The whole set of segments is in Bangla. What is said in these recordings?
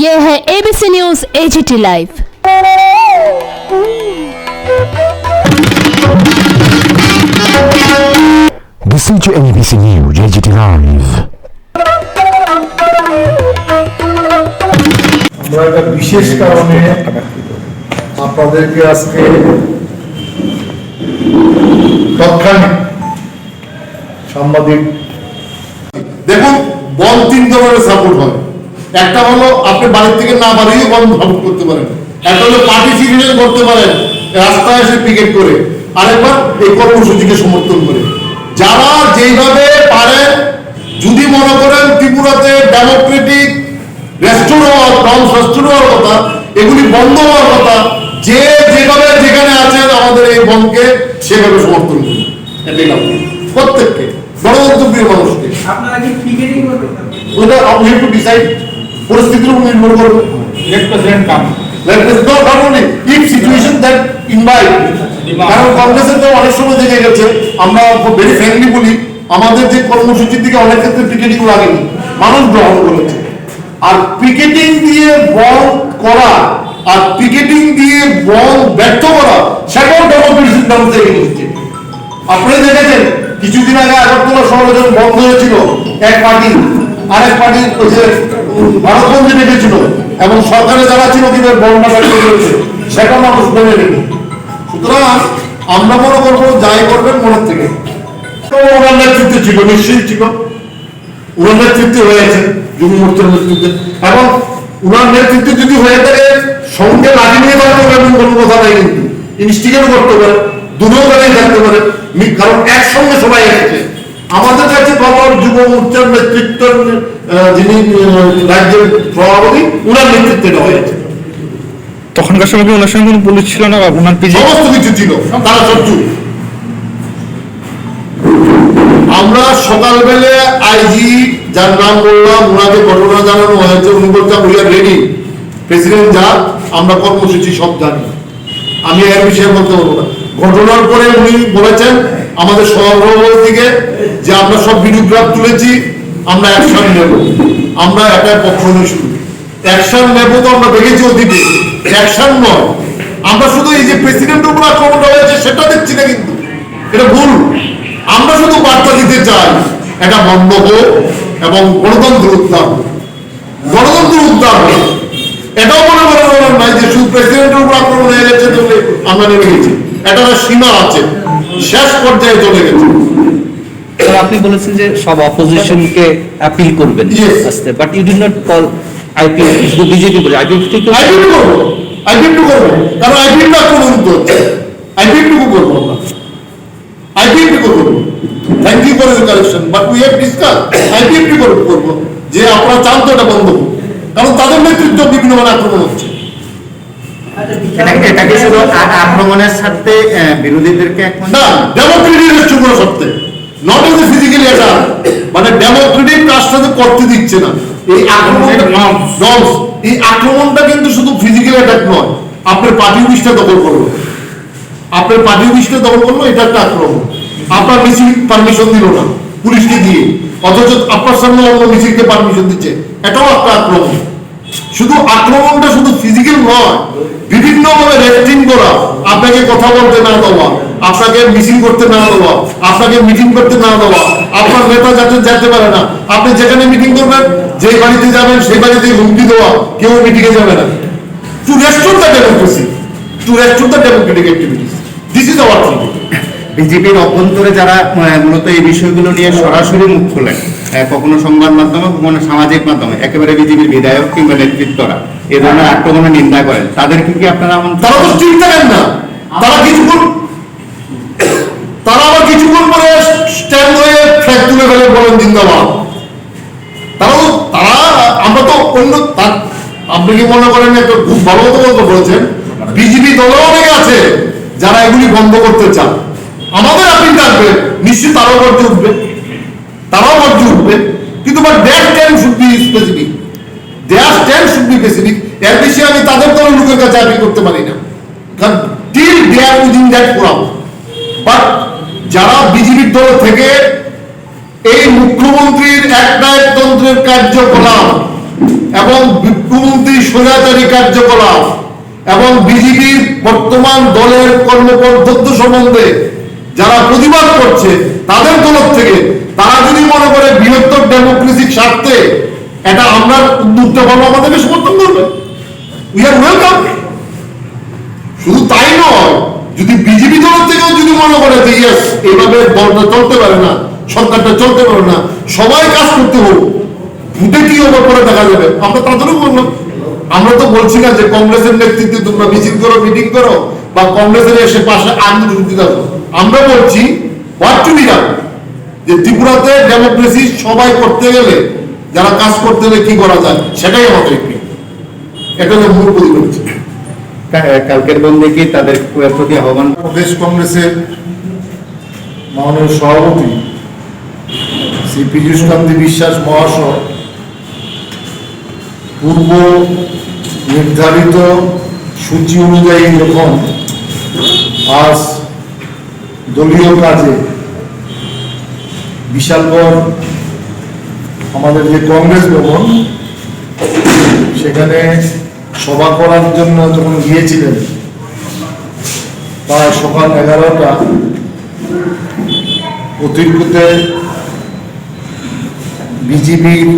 ये है ABC news AGT live. This is ABC News AGT Live. আমরা একটা বিশেষ কারণে আপনাদেরকে আজকে তৎক্ষণিক সাংবাদিক দেখুন, বল তিন ধরনের সাপোর্ট হয়। একটা হলো আপনি বাড়ির থেকে না বাড়িয়ে বল সাপোর্ট করতে পারেন, একটা হলো পার্টিসিপেশন করতে পারেন রাস্তায় এসে পিকেট করে, আরেকবার এই কর্মসূচিকে সমর্থন করে। যারা যেইভাবে পারেন, যদি মনে করেন ত্রিপুরাতে ডেমোক্রেটিক রেস্টোর হওয়ার নর্মস রেস্টোর হওয়ার কথা, এগুলি বন্ধ হওয়ার কথা, যে যেভাবে যেখানে আছেন আমাদের এই বনকে সেভাবে সমর্থন করুন। এটাই লাভ প্রত্যেককে, গণতন্ত্রপ্রিয় মানুষকে। আপনারা কি পিকেটিং করবেন? ওটা আপনি একটু ডিসাইড, পরিস্থিতির উপর নির্ভর করবে। Let president come. not only if situation that invite, কারণ কংগ্রেসের তো অনেক সময় দেখে গেছে, আমরা ভেরি ফ্র্যাঙ্কলি বলি, আমাদের যে কর্মসূচির দিকে অনেক ক্ষেত্রে পিকেটিং লাগেনি, মানুষ গ্রহণ করেছে। আর পিকেটিং দিয়ে বল করা আর পিকেটিং দিয়ে বল ব্যর্থ করা, সেটাও ডেমোক্রেসির নাম থেকে হচ্ছে। আপনারা দেখেছেন কিছুদিন আগে আগরতলা শহরে যখন বন্ধ হয়েছিল, এক পার্টি আরেক পার্টি ভারতবন্ধে ডেকেছিল এবং সরকারে যারা ছিল কিন্তু বন্যা ব্যর্থ করেছে, সেটা মানুষ মেনে নেবে। সুতরাং আমরা মনে করবো যাই করবেন মনের থেকে। ওনার নেতৃত্বে ছিল, নিশ্চয়ই ছিল, ওনার নেতৃত্বে হয়েছে যুব মোর্চার নেতৃত্বে, এবং ওনার নেতৃত্বে যদি হয়ে থাকে সঙ্গে লাঠি নিয়ে দাঁড়াতে পারবেন কোনো কথা নাই, কিন্তু ইনস্টিগেট করতে পারে, দুটো জায়গায় থাকতে পারে, কারণ একসঙ্গে সবাই এসেছে। আমাদের কাছে খবর যুব মোর্চার নেতৃত্ব যিনি রাজ্যের সভাপতি, ওনার নেতৃত্বে হয়েছে। তখনকার সময় কি ওনার সঙ্গে কোনো পুলিশ ছিল না, বা ওনার পিছে সমস্ত কিছু ছিল, তারা শত্রু। আমরা সকালবেলা আইজি যার নাম বললাম, ওনাকে ঘটনা জানানো হয়েছে, উনি বলছেন উই আর রেডি, প্রেসিডেন্ট যা, আমরা কর্মসূচি সব জানি, আমি এর বিষয়ে বলতে পারবো না। ঘটনার পরে উনি বলেছেন আমাদের সভাপতির দিকে যে আমরা সব ভিডিওগ্রাফ তুলেছি, আমরা অ্যাকশন নেব। আমরা এটার পক্ষ নিয়ে শুরু অ্যাকশন নেব, তো আমরা দেখেছি অতীতে অ্যাকশন নয়, আমরা শুধু এই যে প্রেসিডেন্টের উপর আক্রমণটা হয়েছে সেটা দেখছি না, কিন্তু এটা ভুল। আমরা শুধু বার্তা দিতে চাই এটা বন্ধ হোক এবং গণতন্ত্র উদ্ধার হোক, গণতন্ত্র উদ্ধার হোক। এটাও মনে করার নাই যে শুধু প্রেসিডেন্টের উপর আক্রমণ হয়ে গেছে বলে আমরা নেমে গেছি, এটা সীমা আছে, শেষ পর্যায়ে চলে গেছে। আপনি বলেছেন যে সব অপোজিশনকে অ্যাপিল করবেন আস্তে, but you did not call IPL, BJP বলে আইপিএল ঠিক আইপিএল করব, আইপিএল করব, কারণ আইপিএল আক্রমণ হচ্ছে, আইপিএল করব আমরা, আইপিএল করব। Thank you for your correction, but we have discuss IPL করব যে আপনারা চান তো এটা বন্ধ হোক, কারণ তাদের নেতৃত্ব বিভিন্ন মানে আক্রমণ হচ্ছে। এটাকে শুধু আক্রমণের সাথে বিরোধীদেরকে না, ডেমোক্রেটিক রেস্ট্রিকশন সত্ত্বে, not as a physically attack, মানে ডেমোক্রেটিক কাজটা করতে দিচ্ছে না। এই আক্রমণটা নর্মস, এই আক্রমণটা কিন্তু শুধু ফিজিক্যাল অ্যাটাক নয়, আপনার পার্টি অফিসটা দখল করলো, আপনার পার্টি অফিসটা দখল করলো, এটা একটা আক্রমণ। আপনার মিছিল পারমিশন দিল না পুলিশকে দিয়ে, অথচ আপনার সামনে অন্য মিছিলকে পারমিশন দিচ্ছে, এটাও একটা আক্রমণ। শুধু আক্রমণটা শুধু ফিজিক্যাল নয়, বিভিন্ন ভাবে রেস্ট্রিং করা, আপনাকে কথা বলতে না দেওয়া, আপনাকে মিছিল করতে না দেওয়া, আপনাকে মিটিং করতে না দেওয়া, আপনার নেতা যাতে যেতে পারে না, আপনি যেখানে মিটিং করবেন, যে বাড়িতে যাবেন সেই বাড়িতে হুমকি দেওয়া, কেউ মিটিংয়ে যাবে না। Two restore the democracy, two restore the Democratic activities, this is our thing. বিজেপির অভ্যন্তরে যারা মূলত এই বিষয়গুলো নিয়ে সরাসরি মুখ খোলেন, কখনো সংবাদ মাধ্যমে, কখনো সামাজিক মাধ্যমে, একেবারে বিজেপির বিধায়ক কিংবা নেতৃত্বরা এই ধরনের আক্রমণের নিন্দা করেন, তাদেরকে কি আপনারা? তারা তো ঠিক থাকেন না, তারা কিছুক্ষণ, তারা আবার কিছুক্ষণ পরে স্ট্যান্ড হয়ে ফ্ল্যাগ তুলে ফেলে বলেন জিন্দাবাদ। তারা আমরা তো অন্য, আপনি কি মনে করেন একটা খুব ভালো কথা বলেছেন, বিজেপি দলও অনেকে আছে যারা এগুলি বন্ধ করতে চান, আমাদের আপিল থাকবে, নিশ্চয়ই তারাও গর্জে উঠবে, তারাও গর্জে উঠবে, কিন্তু but their stand should be specific, their stand should be specific. এর বিষয়ে আমি তাদের দলের লোকের কাছে আপিল করতে পারি না, কারণ till they are within that forum. But যারা বিজেপির দল থেকে এই মুখ্যমন্ত্রীর একনায়কতন্ত্রের কার্যকলাপ এবং বিপ্লবী স্বৈরাচারী কার্যকলাপ এবং বিজেপির বর্তমান দলের কর্মপদ্ধতি সম্বন্ধে যারা প্রতিবাদ করছে তাদের তরফ থেকে তারা যদি মনে করে বৃহত্তর ডেমোক্রেসির স্বার্থে এটা আমরা উদ্যোক্তা ভাবে আমাদেরকে সমর্থন করবে, উই আর ওয়েলকাম। শুধু তাই নয়, যদি বিজেপি দলের থেকেও যদি মনে করে যে ইয়েস এইভাবে দলটা চলতে পারে না, সরকারটা চলতে পারে না, সবাই কাজ করতে হোক, ভোটে কি হবে পরে দেখা যাবে, আমরা তাদেরও বললাম। আমরা তো বলছি না যে কংগ্রেসের নেতৃত্বে তোমরা মিছিল করো, মিটিং করো, বা কংগ্রেসের এসে পাশে আন্দোলন দিতে থাকো। আমরা বলছি হোয়াট টু বি ডান, যে ত্রিপুরাতে ডেমোক্রেসি সবাই করতে গেলে, যারা কাজ করতে গেলে কি করা যায় সেটাই আমাদের এটা মূল প্রতিবন্ধ। কালকের বন্ধে কি তাদের প্রতি আহ্বান? প্রদেশ কংগ্রেসের মাননীয় সভাপতি শ্রী পীযূষ কান্তি বিশ্বাস মহাশয় পূর্ব নির্ধারিত সূচি অনুযায়ী যখন আজ দলীয় কাজে বিশালগড় আমাদের যে কংগ্রেস ভবন সেখানে সভা করার জন্য যখন গিয়েছিলেন প্রায় সকাল 11টা, অতিরিক্তে বিজেপির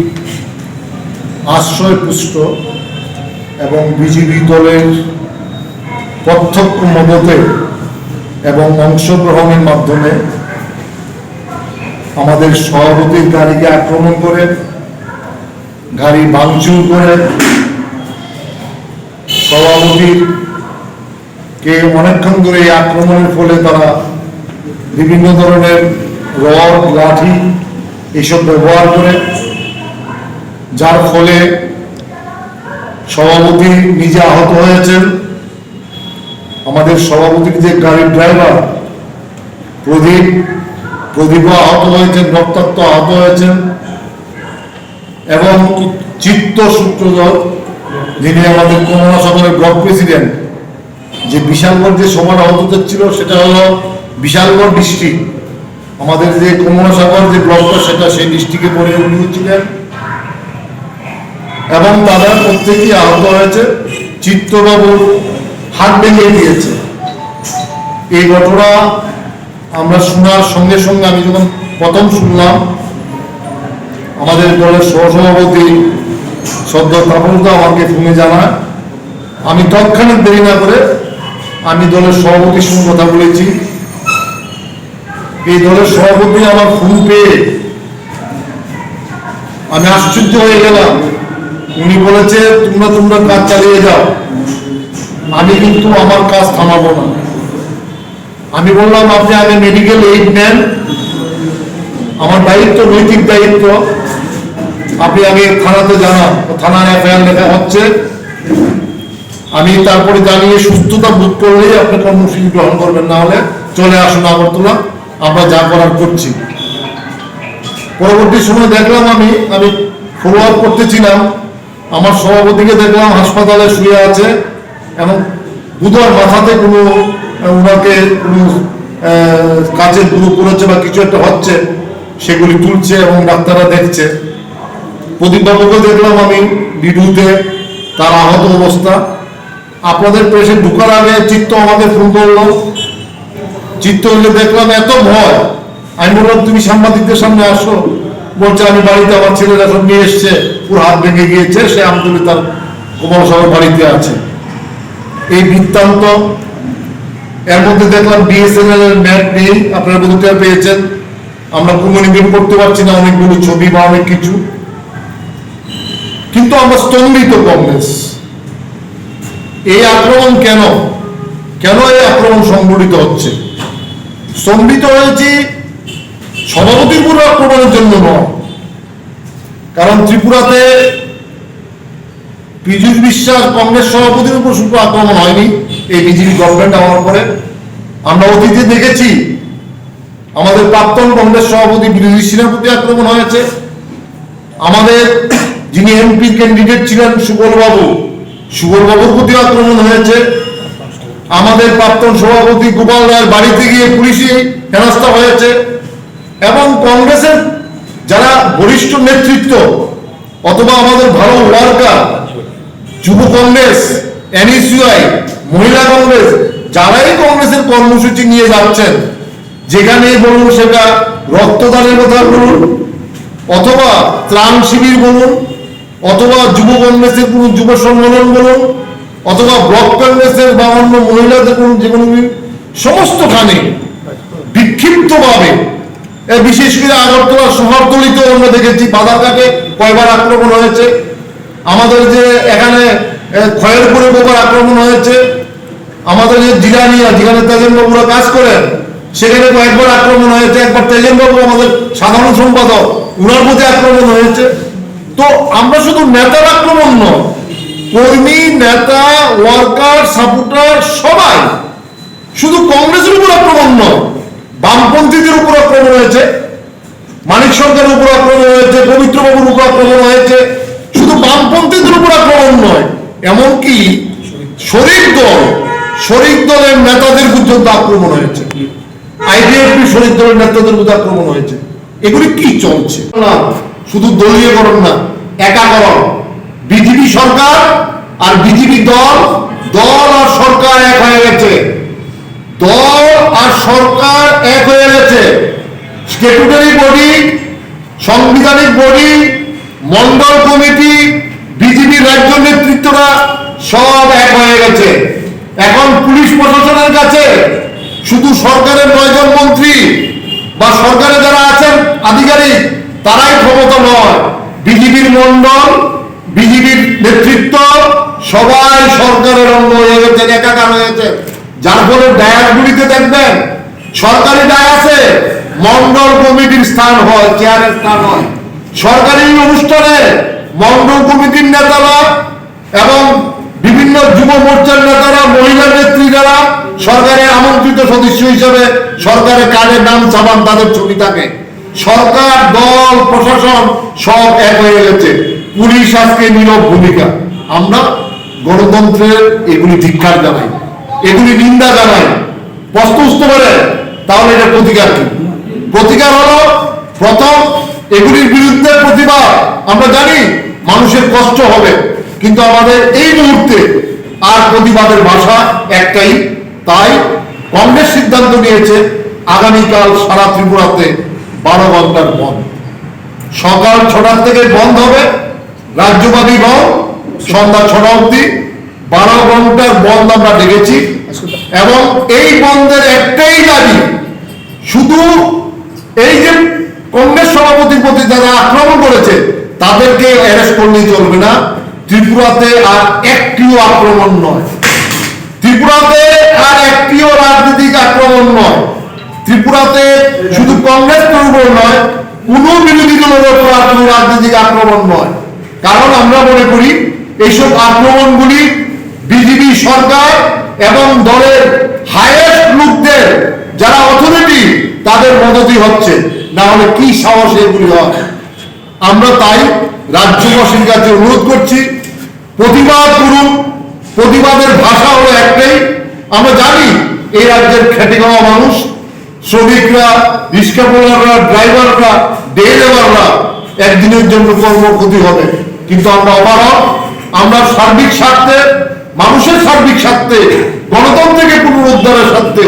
আশ্রয়পুষ্ট এবং বিজেপি দলের প্রত্যক্ষ মদতে এবং অংশগ্রহণের মাধ্যমে আমাদের সভাপতির গাড়িকে আক্রমণ করে, গাড়ি ভাঙচুর করে, সভাপতির কে অনেকক্ষণ ধরে এই আক্রমণের ফলে তারা বিভিন্ন ধরনের রড, লাঠি এইসব ব্যবহার করে, যার ফলে সভাপতি নিজে আহত হয়েছেন। আমাদের সভাপতির যে গাড়ির ড্রাইভার প্রদীপও আহত হয়েছেন, রক্তাক্ত আহত হয়েছেন, এবং চিত্ত সূত্রধর যিনি আমাদের কমলা সদরের ব্লক প্রেসিডেন্ট, যে বিশালগড় যে সভার আহত ছিল সেটা হলো বিশালগড় ডিস্ট্রিক্ট, আমাদের যে কমলাসাগর যে ব্লকটা সেটা সেই ডিস্ট্রিক্টে পড়ে উনি ছিলেন, এবং তারা প্রত্যেকেই আহত হয়েছে। চিত্তবাবুর হাত ভেঙে দিয়েছে। এই ঘটনা আমরা শোনার সঙ্গে সঙ্গে আমি যখন প্রথম শুনলাম, আমাদের দলের সহসভাপতি সদ্য তাপসদা আমাকে ফোনে জানায়। আমি তৎক্ষণাৎ দেরি না করে আমি দলের সভাপতির সঙ্গে কথা বলেছি। এই দলের সভাপতি আমার ফোন পেয়ে আমি আশ্চর্য হয়ে গেলাম। উনি বলেছে তোমরা কাজ চালিয়ে যাও, আমি কিন্তু আমার কাজ থামাবো না। আমি বললাম আপনি আগে মেডিকেল এইড নেন, আমার দায়িত্ব, নৈতিক দায়িত্ব, আপনি আগে থানাতে জানান, থানায় এফআইআর লেখা হচ্ছে, আমি তারপরে জানিয়ে সুস্থতা বোধ করলেই আপনি কর্মসূচি গ্রহণ করবেন, না হলে চলে আসুন আগরতলা, আমরা যা করার করছি। পরবর্তী সময় দেখলাম আমি ফলো আপ করতেছিলাম, আমার সভাপতিকে দেখলাম হাসপাতালে শুয়ে আছে এবং বুধবার মাথাতে কোনো ওনাকে কোনো কাজের গ্রুপ করেছে বা কিছু একটা হচ্ছে, সেগুলি তুলছে এবং ডাক্তাররা দেখছে। প্রদীপবাবুকে দেখলাম আমি ভিডিওতে, তার আহত অবস্থা। আপনাদের প্রেসে ঢুকার আগে চিত্ত আমাকে ফোন করলো। চিত্ত হলে দেখলাম এত ভয়, আমি বললাম তুমি সাংবাদিকদের সামনে আসো। বলছে আমি বাড়িতে, আমার ছেলেরা সব নিয়ে এসছে, পুরো হাত ভেঙে গিয়েছে, সে আমতলী তার কমলসাগর বাড়িতে আছে। এই বৃত্তান্ত। এর মধ্যে দেখলাম বিএসএনএল এর ম্যাপ নেই, আপনারা বোধহয় পেয়েছেন, আমরা কমিউনিকেট করতে পারছি না, অনেকগুলো ছবি বা অনেক কিছু। কিন্তু আমরা স্তম্ভিত কংগ্রেস। এই আক্রমণ কেন এই আক্রমণ সংঘটিত হচ্ছে? স্তম্ভিত হয়েছি সভাপতির উপর আক্রমণের জন্য নয়, কারণ ত্রিপুরাতে পীযূষ বিশ্বাস কংগ্রেস সভাপতির উপর শুধু আক্রমণ হয়নি এই বিজেপি গভর্নমেন্ট হওয়ার পরে। আমরা অতীতে দেখেছি আমাদের প্রাক্তন কংগ্রেস সভাপতি বিরোধী সিনহার প্রতি আক্রমণ হয়েছে, আমাদের যিনি এমপি ক্যান্ডিডেট ছিলেন সুবলবাবুর প্রতি আক্রমণ হয়েছে, আমাদের প্রাক্তন সভাপতি গোপাল রায়ের বাড়িতে গিয়ে পুলিশে হেনস্থা হয়েছে, এবং কংগ্রেসের যারা বরিষ্ঠ নেতৃত্ব অথবা আমাদের ভালো ওয়ার্কার, যুব কংগ্রেস, NSUI, মহিলা কংগ্রেস, যারাই কংগ্রেসের কর্মসূচি নিয়ে যাচ্ছেন, যেখানেই বলুন, সেটা রক্তদানের কথা বলুন, অথবা ত্রাণ শিবির বলুন, অথবা যুব কংগ্রেসের কোনো যুব সম্মেলন বলুন, অথবা ব্লক কংগ্রেসের বা অন্য মহিলাদের কোনো যে কোনো সমস্তখানে বিক্ষিপ্তভাবে, বিশেষ করে আগরতলা শহরতলিতেও আমরা দেখেছি বাধারঘাটে কয়বার আক্রমণ হয়েছে, আমাদের যে এখানে খয়েরপুরে কয়বার আক্রমণ হয়েছে, আমাদের যে জিরানিয়া, যেখানে তেজেনবাবুরা কাজ করেন, সেখানে কয়েকবার আক্রমণ হয়েছে। একবার তেজেনবাবু আমাদের সাধারণ সম্পাদক, উনার প্রতি আক্রমণ হয়েছে। তো আমরা শুধু নেতার আক্রমণ নয়, কর্মী, নেতা, ওয়ার্কার, সাপোর্টার সবাই, শুধু কংগ্রেসের উপর আক্রমণ নয়, বামপন্থীদের উপর আক্রমণ হয়েছে, মানিক সরকারের উপর আক্রমণ হয়েছে, পবিত্রবাবুর উপর আক্রমণ হয়েছে। শুধু বামপন্থীদের উপর আক্রমণ নয়, এমনকি শরিক দলের নেতাদের পর্যন্ত আক্রমণ হয়েছে, IDFP শরিক দলের নেতাদের মধ্যে আক্রমণ হয়েছে। এগুলি কি চলছে? না, শুধু দলীয়করণ না, একাকরণ। বিজেপি সরকার আর বিজেপি দল আর সরকার এক হয়ে গেছে, দল আর সরকার এক হয়ে গেছে। স্ট্যাটুটারি বডি, সাংবিধানিক বডি, মন্ডল কমিটি, বিজেপি রাজ্য নেতৃত্বরা সব এক হয়ে গেছে। এখন পুলিশ প্রশাসনের কাছে শুধু সরকারের 9 জন মন্ত্রী বা সরকারে যারা আছেন আধিকারিক তারাই ক্ষমতা নয়, বিজেপির মন্ডল, বিজেপির নেতৃত্ব সবাই সরকারের অঙ্গ হয়ে গেছে, একাকার হয়েছে। যার ফলে ডায়াসগুলিতে দেখবেন সরকারি ডায়াসে মন্ডল কমিটির স্থান হয়, চেয়ারের স্থান হয়। সরকারি অনুষ্ঠানে মন্ডল কমিটির নেতারা এবং বিভিন্ন যুব মোর্চার নেতারা, মহিলা নেত্রী যারা সরকারের আমন্ত্রিত সদস্য হিসেবে সরকারের কার্ডের নাম চাপান, তাদের ছবি থাকে। সরকার, দল, প্রশাসন সব এক হয়ে গেছে। পুলিশ আজকে নীরব ভূমিকা। আমরা গণতন্ত্রের এগুলি ধিক্কার জানাই, এগুলি নিন্দা জানাই। প্রশ্ন উঠতে পারে, তাহলে এটা প্রতিকার কি? প্রতিকার হলো প্রথম এগুলির বিরুদ্ধে প্রতিবাদ। আমরা জানি মানুষের কষ্ট হবে, কিন্তু আমাদের এই মুহূর্তে আর প্রতিবাদের ভাষা একটাই। তাই কংগ্রেস সিদ্ধান্ত নিয়েছে আগামীকাল সারা ত্রিপুরাতে 12 ঘন্টার বন্ধ। সকাল 6টা থেকে বন্ধ হবে, রাজ্যব্যাপী বন্ধ, সন্ধ্যা 6টা অবধি 12 ঘন্টার বন্ধ আমরা ডেকেছি। এবং এই বন্ধের একটাই দাবি, শুধু এই যে কংগ্রেস সভাপতির প্রতি যারা আক্রমণ করেছে তাদেরকে অ্যারেস্ট করলেই চলবে না। ত্রিপুরাতে আর একটিও আক্রমণ নয়, ত্রিপুরাতে আর একটিও রাজনৈতিক আক্রমণ নয়, ত্রিপুরাতে শুধু কংগ্রেসের উপর নয়, কোন বিরোধী দলের উপর কোনো রাজনৈতিক আক্রমণ নয়। কারণ আমরা মনে করি এইসব আক্রমণগুলি বিজেপি সরকার এবং দলের হাইয়েস্ট লোকদের যারা অথরিটি তাদের মদতই হচ্ছে, না হলে কি সাহসে এগুলি হয়। আমরা তাই রাজ্যবাসীর কাছে অনুরোধ করছি, প্রতিবাদ করুন। প্রতিবাদের ভাষা হলো একটাই। আমরা জানি এই রাজ্যের খেটে খাওয়া মানুষ, শ্রমিকরা, রিক্সা চালকরা, ড্রাইভাররা, ডে লেবাররা একদিনের জন্য কর্মক্ষতি হবে, কিন্তু আমরা অপারগ। আমরা সার্বিক স্বার্থে, মানুষের সার্বিক স্বার্থে, গণতন্ত্রকে পুনরুদ্ধারের স্বার্থে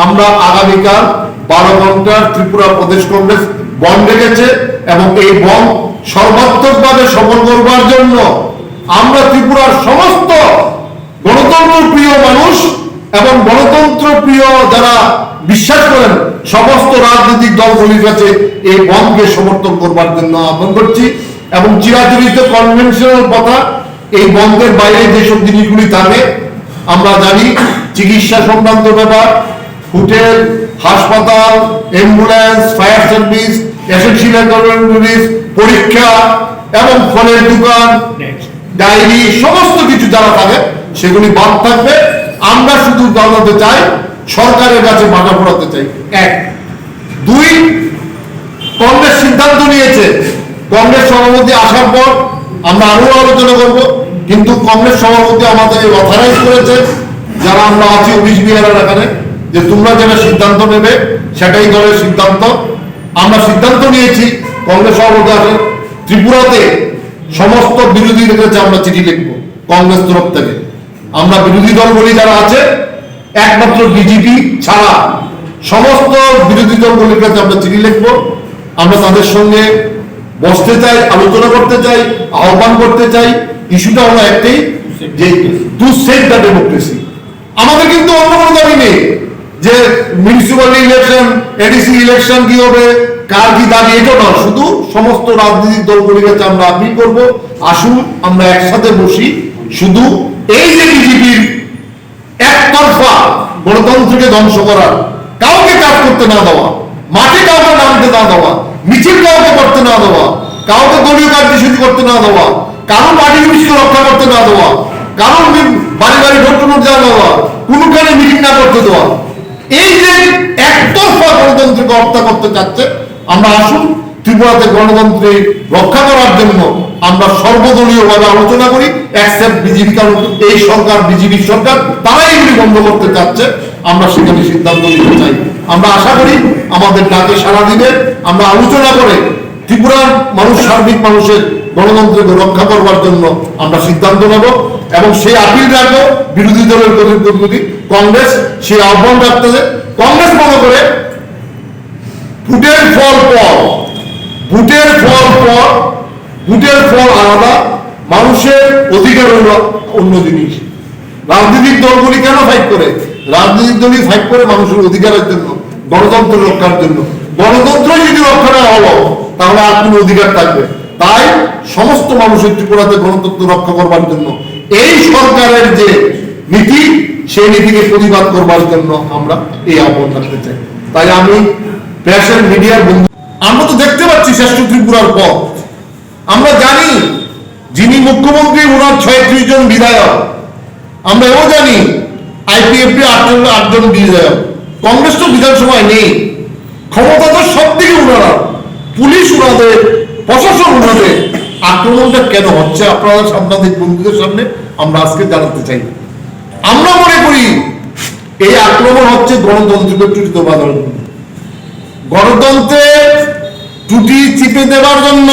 আমরা আগামীকাল 12 ঘন্টার ত্রিপুরা প্রদেশ কংগ্রেস বন্ধ রেখেছে। এবং এই বন্ধ সর্বাত্মকভাবে সফল করবার জন্য আমরা ত্রিপুরার সমস্ত গণতন্ত্র প্রিয় মানুষ এবং গণতন্ত্র প্রিয় যারা বিশ্বাস করেন সমস্ত রাজনৈতিক দলগুলির কাছে এই বন্ধকে সমর্থন করবার জন্য আহ্বান করছি। এবং চিরাচরিত কনভেনশনাল কথা, এই বন্ধের বাইরে যেসব জিনিসগুলি থাকে আমরা জানি, চিকিৎসা সংক্রান্ত ব্যাপার, হোটেল, হাসপাতাল, ambulance, fire service, essential service, পরীক্ষা এবং ফলের দোকান, ডায়েরি, সমস্ত কিছু যারা থাকে সেগুলি বাদ থাকবে। আমরা শুধু জানাতে চাই, সরকারের কাছে বাধা পড়াতে চাই। 1, 2, কংগ্রেস সিদ্ধান্ত নিয়েছে, কংগ্রেস সভাপতি আসার পর আমরা আরো আলোচনা করব, কিন্তু কংগ্রেস সভাপতি আমাদের অথরাইজ করেছে, যারা আমরা আছি অফিস বিহারের এখানে, যে তোমরা যেটা সিদ্ধান্ত নেবে সেটাই দলের সিদ্ধান্ত। আমরা সিদ্ধান্ত নিয়েছি, কংগ্রেস সভাপতি আছে, ত্রিপুরাতে সমস্ত বিরোধীদের কাছে আমরা চিঠি লিখবো কংগ্রেস তরফ থেকে। আমরা বিরোধী দলগুলি যারা আছে একমাত্র বিজেপি ছাড়া সমস্ত বিরোধী দলগুলির কাছে আমরা চিঠি লিখবো। আমরা তাদের সঙ্গে বসতে চাই, আলোচনা করতে চাই, আহ্বান করতে চাই। ইস্যুটা হলো একটাই যে টু সেভ দ্য ডেমোক্রেসি। আমাদের কিন্তু অন্য কোনো দাবি নেই যে মিউনিসিপ্যাল ইলেকশন, এডিসি ইলেকশন কি হবে, কার কি দাবি, এটা না। শুধু সমস্ত রাজনৈতিক দলগুলির কাছে আমরা আপিল করব, আসুন আমরা একসাথে বসি। শুধু এই যে বিজেপির একতরফা গণতন্ত্রকে ধ্বংস করার, কাউকে কাজ করতে না দেওয়া, মাঠে কাউকে নামতে না দেওয়া, মিছিল কাউকে করতে না দেওয়া, কাউকে দলীয় কার্যসূচি করতে না দেওয়া, কারো বাড়ি পুলিশকে রক্ষা করতে না দেওয়া, কারো বাড়ি বাড়ি ভোট যা দেওয়া, কোনখানে মিটিং না করতে দেওয়া, এই যে একতরফা গণতন্ত্রকে হত্যা করতে চাচ্ছে, আমরা আসুন ত্রিপুরাতে গণতন্ত্রে রক্ষা করার জন্য আমরা সর্বদলীয়ভাবে আলোচনা করি। অ্যাকসেপ্ট বিজেপি, কারণ এই সরকার বিজেপি সরকার, তারাই এগুলি বন্ধ করতে চাচ্ছে। আমরা সেখানে সিদ্ধান্ত নিতে চাই। আমরা আশা করি আমাদের ডাকে সাড়া দিবে। আমরা আলোচনা করে ত্রিপুরার মানুষ, সার্বিক মানুষের গণতন্ত্রকে রক্ষা করবার জন্য আমরা সিদ্ধান্ত নেব এবং সেই আপিল রাখবো বিরোধী দলের প্রতিনিধি কংগ্রেস সেই আহ্বান রাখতেছে। কংগ্রেস মনে করে ভোটের ফল পর, ভোটের ফল পর, ভোটের ফল আলাদা, মানুষের অধিকার হলো অন্য জিনিস। রাজনৈতিক দলগুলি কেন ফাইট করে? রাজনৈতিক দলই ফাইট করে মানুষের অধিকারের জন্য, গণতন্ত্র রক্ষার জন্য। গণতন্ত্র যদি রক্ষা না হলো তাহলে আর কোনো অধিকার থাকবে? তাই সমস্ত মানুষের ত্রিপুরাতে গণতন্ত্র রক্ষা করবার জন্য এই সরকারের যে নীতি, সেই নীতিকে প্রতিবাদ করবার জন্য আমরা এই আহ্বান রাখতে চাই। তাই আমি প্রেসের মিডিয়ার বন্ধু, আমরা তো দেখতে পাচ্ছি শ্রেষ্ঠ ত্রিপুরার পথ। আমরা জানি যিনি মুখ্যমন্ত্রী ওনার 36 জন বিধায়ক। আমরা এও জানি আইপিএফটি 8 জন বিধায়ক। কংগ্রেস তো বিধানসভায় নেই, ক্ষমতা তো সব দিকে ওনারা, পুলিশ ওনাদের, প্রশাসন ওনাদের। আক্রমণটা কেন হচ্ছে আপনারা সাংবাদিক বন্ধুদের সামনে আমরা আজকে জানাতে চাই। আমরা মনে করি এই আক্রমণ হচ্ছে গণতন্ত্রকে ত্রুটিত বাঁধার জন্য, গণতন্ত্রের ত্রুটি চিপে দেওয়ার জন্য।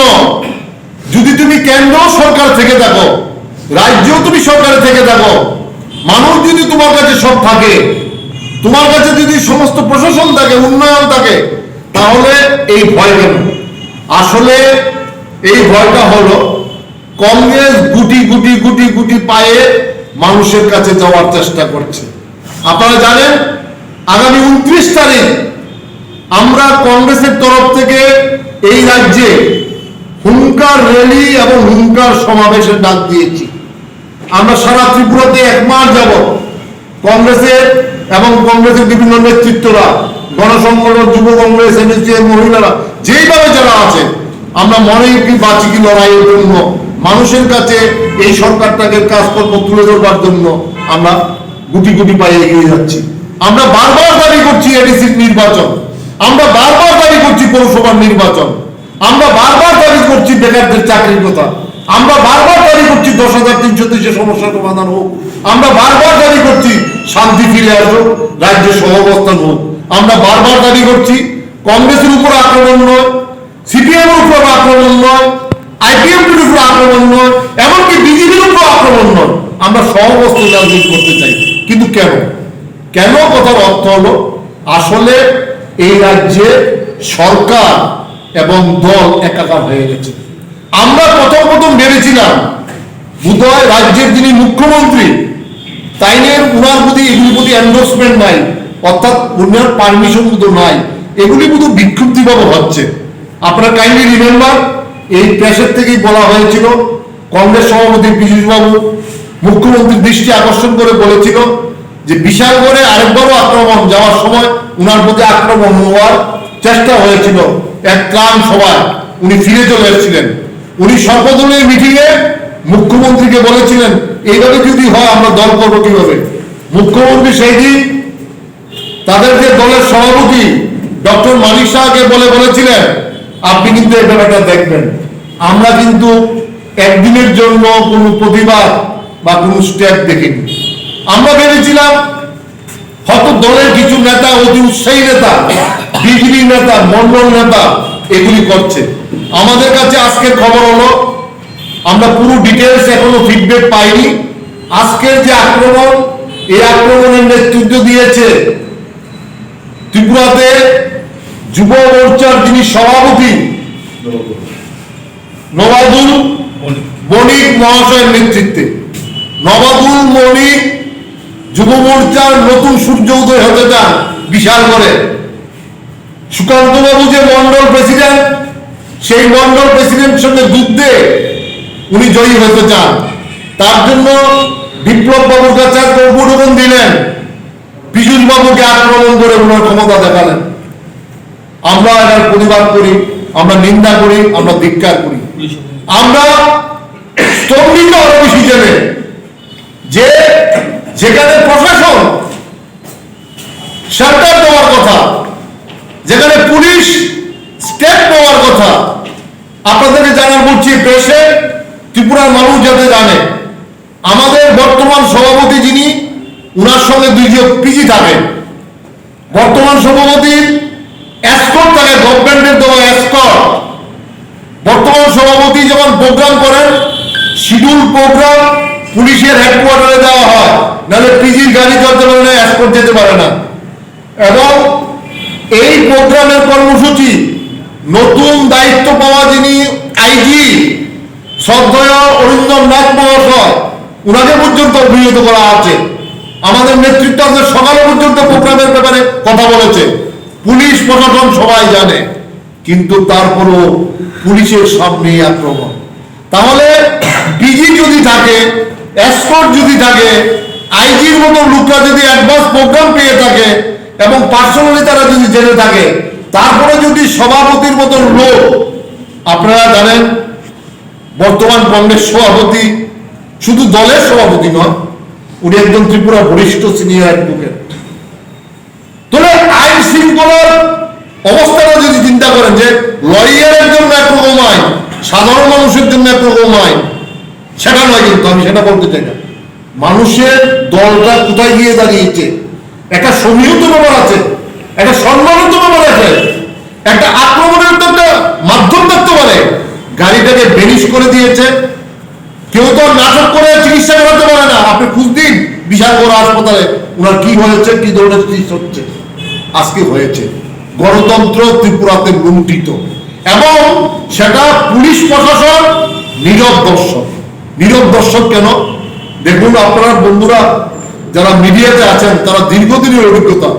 যদি তুমি কেন্দ্র সরকার থেকে থাকো, রাজ্যেও তুমি সরকারে থেকে থাকো, মানুষ যদি তোমার কাছে সব থাকে, তোমার কাছে যদি সমস্ত প্রশাসন থাকে, উন্নয়ন থাকে, তাহলে এই ভয় কেন? আসলে এই ভয়টা হলো কংগ্রেস গুটি গুটি গুটি গুটি পায়ে মানুষের কাছে যাওয়ার চেষ্টা করছে। আপনারা জানেন আগামী 29 তারিখ আমরা কংগ্রেসের তরফ থেকে এই রাজ্যে হুঙ্কার র্যালি এবং হুঙ্কার সমাবেশের ডাক দিয়েছি। আমরা সারা ত্রিপুরাতে 1 মাস যাবত কংগ্রেসের এবং কংগ্রেসের বিভিন্ন নেতৃত্বরা, গণসংগঠন, যুব কংগ্রেস, এনএসইউআই, মহিলারা, যেইভাবে যারা আছে, আমরা মনে কি বাঁচি কি লড়াইয়ের জন্য মানুষের কাছে এই সরকারটাকে কাজকর্ম তুলে ধরবার জন্য আমরা গুটি গুটি পায়ে এগিয়ে যাচ্ছি। আমরা বারবার দাবি করছি এডিসির নির্বাচন, আমরা বারবার দাবি করছি পৌরসভার নির্বাচন, আমরা বারবার দাবি করছি বেকারদের চাকরির কথা, আমরা বারবার দাবি করছি 10,330 সমস্যার সমাধান হোক, আমরা বারবার দাবি করছি শান্তি ফিরে আসুক, রাজ্যের সহাবস্থান হোক। আমরা বারবার দাবি করছি কংগ্রেসের উপর আক্রমণ নয়, সিপিএম এর উপর আক্রমণ নয়, আইপিএফটির উপর আক্রমণ নয়, এমনকি বিজেপির উপর আক্রমণ নয়। আমরা সহাবস্থান রাজনীতি করতে চাই। কিন্তু কেন? কেন কথার অর্থ হলো আসলে এই রাজ্যে সরকার এবং দল একাকার হয়ে গেছে। আমরা প্রথম ভেবেছিলাম বোধহয় রাজ্যের যিনি মুখ্যমন্ত্রী তাইনের উনার প্রতি এগুলির প্রতি এন্ডোর্সমেন্ট নাই, অর্থাৎ উনার পারমিশন কিন্তু নাই, এগুলি শুধু বিক্ষুব্ধিভাবে হচ্ছে। আপনারা কাইন্ডলি রিমেম্বার, এই প্রেসের থেকেই বলা হয়েছিল, কংগ্রেস সভাপতি পীযূষবাবু মুখ্যমন্ত্রীর দৃষ্টি আকর্ষণ করে বলেছিল যে বিশালগড়ে আরেকবারও আক্রমণ যাওয়ার সময় উনার প্রতি আক্রমণ হওয়ার চেষ্টা হয়েছিল। এক ত্রাণ সভায় উনি ফিরে চলে এসেছিলেন। উনি সর্বদলীয় মিটিংয়ে মুখ্যমন্ত্রীকে বলেছিলেন এইভাবে যদি হয় আমরা দল করবো কিভাবে। মুখ্যমন্ত্রী সেই দিন তাদের যে দলের সভাপতি ডক্টর মানিক শাহকে বলেছিলেন আপনি কিন্তু এই ব্যাপারটা দেখবেন। আমরা কিন্তু একদিনের জন্য কোনো প্রতিবাদ বা কোনো স্টেপ দেখিনি। আমরা ভেবেছিলাম হয়তো দলের কিছু নেতা, অতি উৎসাহী নেতা, বিজেপি নেতা, মন্ডল নেতা এগুলি করছে। আমাদের কাছে আজকের খবর হলো আমরা পুরো ডিটেলস এখনো ফিডব্যাক পাইনি। আজকের যে আক্রমণ, এই আক্রমণের নেতৃত্ব দিয়েছে ত্রিপুরাতে যুব মোর্চার যিনি সভাপতি নবাদুল বণিক মহাশয়ের নেতৃত্বে। নবাদুল বণিক যুব মোর্চার নতুন সূর্য উদয় হতে চান বিশাল করে। সুকান্ত বাবু যে মন্ডল প্রেসিডেন্ট, সেই মন্ডল প্রেসিডেন্টের সঙ্গে যুদ্ধে উনি জয়ী হতে চান। তার জন্য বিপ্লব বাবুর কাছে উপঢৌকন দিলেন, পীযূষ বাবুকে আক্রমণ করে ওনার ক্ষমতা দেখালেন। আমরা এর প্রতিবাদ করি, আমরা নিন্দা করি, আমরা ধিক্কার করি। আমরা স্তম্ভিত আরো বেশি জেনে যে যেখানে প্রশাসন শেল্টার দেওয়ার কথা, যেখানে পুলিশ স্টেপ নেওয়ার কথা, আপনাদেরকে জানার বলছি প্রেসে, ত্রিপুরার মানুষ যাতে জানে, আমাদের বর্তমান সভাপতি যিনি, উনার সঙ্গে দুইজন পিজি থাকেন। বর্তমান সভাপতির এসকর্ট থাকে, গভর্নমেন্টের দেওয়া এসকর্ট। বর্তমান সভাপতি যখন প্রোগ্রাম করেন, শিডিউল প্রোগ্রাম পুলিশের হেডকোয়ার্টারে দেওয়া হয়, নাহলে পিজির গাড়ি চলতে পারে না, এসকর্ট যেতে পারে না। এবং এই প্রোগ্রামের কর্মসূচি নতুন দায়িত্ব পাওয়া যিনি আইজি শ্রদ্ধেয় অরিন্দম নাথ মহাশয়, উনাকে পর্যন্ত অভিহিত করা আছে। আমাদের নেতৃত্ব আজকে সকালে পর্যন্ত প্রোগ্রামের ব্যাপারে কথা বলেছে। পুলিশ প্রশাসন সবাই জানে, কিন্তু তারপরও পুলিশের সামনে আক্রমণ। তাহলে ডিজি যদি থাকে, এসকর্ট যদি থাকে, আইজির মতো লোকরা যদি অ্যাডভান্স প্রোগ্রাম পেয়ে থাকে এবং পার্সোনালি তারা যদি জেনে থাকে, তারপরে যদি সভাপতির মতো লোক, আপনারা জানেন বর্তমান কংগ্রেস সভাপতি শুধু দলের সভাপতি নয়, উনি একজন ত্রিপুরা বরিষ্ঠ সিনিয়র অ্যাডভোকেট। তাহলে আইন শৃঙ্খলার অবস্থাটা যদি চিন্তা করেন যে লয়ারের জন্য একরকম আইন, সাধারণ মানুষের জন্য একরকম আইন, সেটা নয়। কিন্তু আমি সেটা বলতে চাই না। মানুষের দলটা কোথায় গিয়ে দাঁড়িয়েছে, একটা সমীহিত ব্যাপার আছে, একটা সম্মানিত ব্যাপার আছে, একটা আক্রমণের তো একটা মাধ্যম থাকতে পারে। গাড়িটাকে বেনিশ করে দিয়েছে, কেউ তো নাটক করে চিকিৎসা করাতে পারে না। আপনি খুঁজ দিন বিশাল বড় হাসপাতালে ওনার কি হয়েছে, কি ধরনের চিকিৎসা হচ্ছে। আজকে হয়েছে গণতন্ত্র ত্রিপুরাতে লুণ্ঠিত, এবং সেটা পুলিশ প্রশাসন নীরব দর্শক। নীরব দর্শক কেন? দেখুন আপনারা বন্ধুরা যারা মিডিয়াতে আছেন, তারা দীর্ঘদিনের অভিজ্ঞতা।